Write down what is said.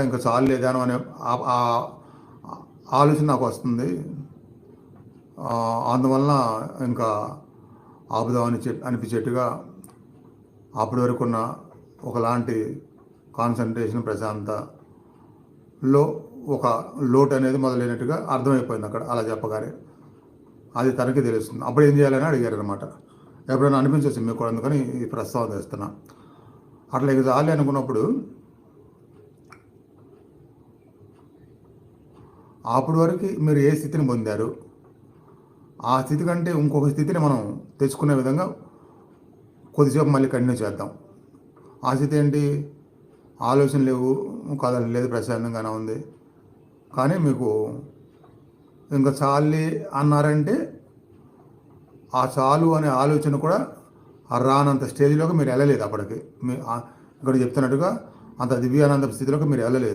ఇంకా చాలు లేదాను అనే ఆలోచన నాకు వస్తుంది. అందువలన ఇంకా ఆపుదామని అనిపించేట్టుగా అప్పటి వరకు ఉన్న ఒకలాంటి కాన్సన్ట్రేషన్, ప్రశాంతలో ఒక లోటు అనేది మొదలైనట్టుగా అర్థమైపోయింది అక్కడ అలా చెప్పగానే. అది తనకి తెలుస్తుంది. అప్పుడు ఏం చేయాలని అడిగారు అనమాట. ఎప్పుడైనా అనిపించవచ్చు మీకు కూడా, అందుకని ఈ ప్రస్తావన తెస్తున్నా. అట్లా ఇక చాలు అనుకున్నప్పుడు అప్పటి వరకు మీరు ఏ స్థితిని పొందారు, ఆ స్థితి కంటే ఇంకొక స్థితిని మనం తెచ్చుకునే విధంగా కొద్దిసేపు మళ్ళీ కంటిన్యూ చేద్దాం. ఆ స్థితి ఏంటి? ఆలోచన లేవు, కథలు లేదు, ప్రశాంతంగానే ఉంది. కానీ మీకు ఇంకా చాలే అన్నారంటే ఆ చాలు అనే ఆలోచన కూడా రానంత స్టేజ్లోకి మీరు వెళ్ళలేదు. అప్పటికి ఇక్కడ చెప్తున్నట్టుగా అంత దివ్యానంద స్థితిలోకి మీరు వెళ్ళలేదు.